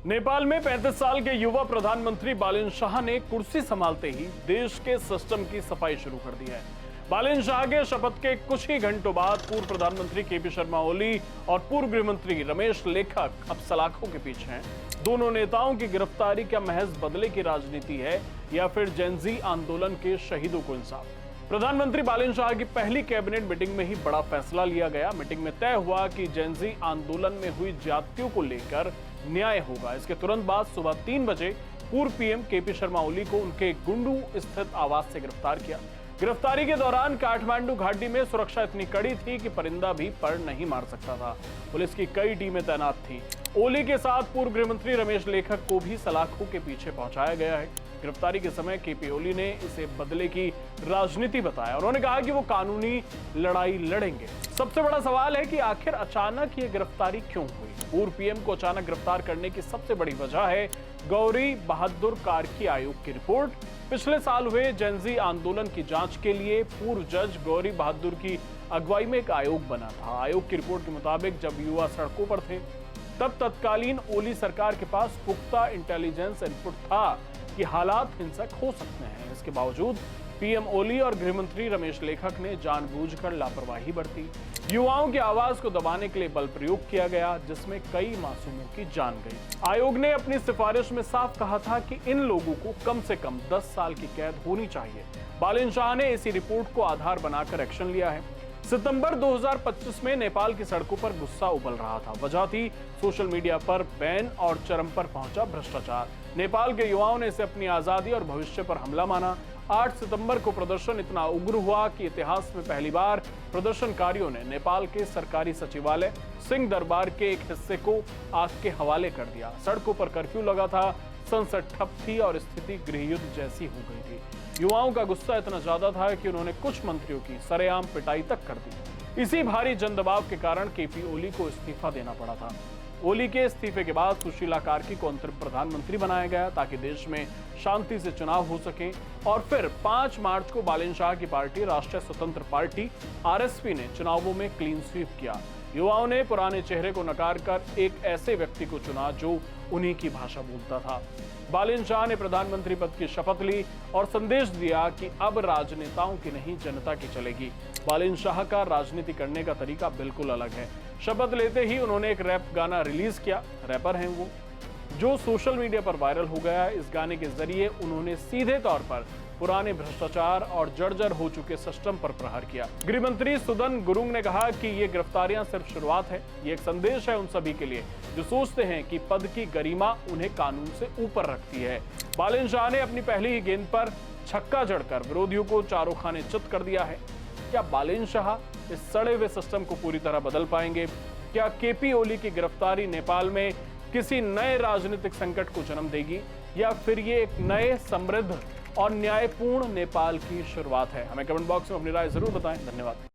नेपाल में 35 साल के युवा प्रधानमंत्री बालेन शाह ने कुर्सी संभालते ही देश के सिस्टम की सफाई शुरू कर दी है। बालेन शाह के शपथ के कुछ ही घंटों बाद पूर्व प्रधानमंत्री केपी शर्मा ओली और पूर्व गृह मंत्री रमेश लेखक अब सलाखों के पीछे हैं। दोनों नेताओं की गिरफ्तारी क्या महज बदले की राजनीति है या फिर जेनजी आंदोलन के शहीदों को इंसाफ? प्रधानमंत्री बालेन शाह की पहली कैबिनेट मीटिंग में ही बड़ा फैसला लिया गया। मीटिंग में तय हुआ कि जेनजी आंदोलन में हुई ज्यादतियों को लेकर न्याय होगा। इसके तुरंत बाद सुबह 3 बजे पूर्व पीएम केपी शर्मा ओली को उनके गुंडू स्थित आवास से गिरफ्तार किया। गिरफ्तारी के दौरान काठमांडू घाटी में सुरक्षा इतनी कड़ी थी कि परिंदा भी पर नहीं मार सकता था। पुलिस की कई टीमें तैनात थी। ओली के साथ पूर्व गृह मंत्री रमेश लेखक को भी सलाखों के पीछे पहुंचाया गया है। गिरफ्तारी के समय केपी ओली ने इसे बदले की राजनीति बताया। उन्होंने कहा कि वो कानूनी लड़ाई लड़ेंगे। सबसे बड़ा सवाल है कि आखिर अचानक ये गिरफ्तारी क्यों हुई? पूर्व पीएम को अचानक गिरफ्तार करने की सबसे बड़ी वजह है गौरी बहादुर कार्की आयोग की रिपोर्ट। पिछले साल हुए जेनजी आंदोलन की जांच के लिए पूर्व जज गौरी बहादुर की अगुवाई में एक आयोग बना था। आयोग की रिपोर्ट के मुताबिक जब युवा सड़कों पर थे तब तत्कालीन ओली सरकार के पास पुख्ता इंटेलिजेंस इनपुट था कि हालात हिंसक हो सकते हैं। इसके बावजूद पीएम ओली और गृह मंत्री रमेश लेखक ने जानबूझकर लापरवाही बरती। युवाओं की आवाज को दबाने के लिए बल प्रयोग किया गया, जिसमें कई मासूमों की जान गई। आयोग ने अपनी सिफारिश में साफ कहा था कि इन लोगों को कम से कम 10 साल की कैद होनी चाहिए। बालेन शाह ने इसी रिपोर्ट को आधार बनाकर एक्शन लिया है। सितंबर 2025 में नेपाल की सड़कों पर गुस्सा उबल रहा था। वजह थी सोशल मीडिया पर बैन और चरम पर पहुंचा भ्रष्टाचार। नेपाल के युवाओं ने इसे अपनी आजादी और भविष्य पर हमला माना। 8 सितंबर को प्रदर्शन इतना उग्र हुआ कि इतिहास में पहली बार प्रदर्शनकारियों ने नेपाल के सरकारी सचिवालय सिंह दरबार के एक हिस्से को आग के हवाले कर दिया। सड़कों पर कर्फ्यू लगा था, संसद ठप थी और स्थिति गृहयुद्ध जैसी हो गई थी। युवाओं का गुस्सा इतना ज्यादा था कि उन्होंने कुछ मंत्रियों की सरेआम पिटाई तक कर दी। इसी भारी जनदबाव के कारण केपी ओली को इस्तीफा देना पड़ा था। ओली के इस्तीफे के बाद सुशीला कार्की को अंतरिम प्रधानमंत्री बनाया गया ताकि देश में शांति से चुनाव हो सके। और फिर 5 मार्च को बालेन शाह की पार्टी राष्ट्रीय स्वतंत्र पार्टी आरएसपी ने चुनावों में क्लीन स्वीप किया। युवाओं ने पुराने चेहरे को नकार कर एक ऐसे व्यक्ति को चुना जो उन्हीं की भाषा बोलता था। बालेन शाह ने प्रधानमंत्री पद की शपथ ली और संदेश दिया कि अब राजनेताओं की नहीं जनता की चलेगी। बालेन शाह का राजनीति करने का तरीका बिल्कुल अलग है। शपथ लेते ही उन्होंने एक रैप गाना रिलीज किया, रैपर हैं वो, जो सोशल मीडिया पर वायरल हो गया। इस गाने के जरिए उन्होंने सीधे तौर पर पुराने भ्रष्टाचार और जर्जर हो चुके सिस्टम पर प्रहार किया। गृह मंत्री सुदन गुरुंग ने कहा कि ये गिरफ्तारियां सिर्फ शुरुआत है। ये एक संदेश है उन सभी के लिए जो सोचते हैं कि पद की गरिमा उन्हें कानून से ऊपर रखती है। बालेन शाह ने अपनी पहली ही गेंद पर छक्का जड़कर विरोधियों को चारों खाने चित कर दिया है। क्या बालेन शाह इस सड़े हुए सिस्टम को पूरी तरह बदल पाएंगे? क्या केपी ओली की गिरफ्तारी नेपाल में किसी नए राजनीतिक संकट को जन्म देगी या फिर ये एक नए समृद्ध और न्यायपूर्ण नेपाल की शुरुआत है? हमें कमेंट बॉक्स में अपनी राय जरूर बताएं। धन्यवाद।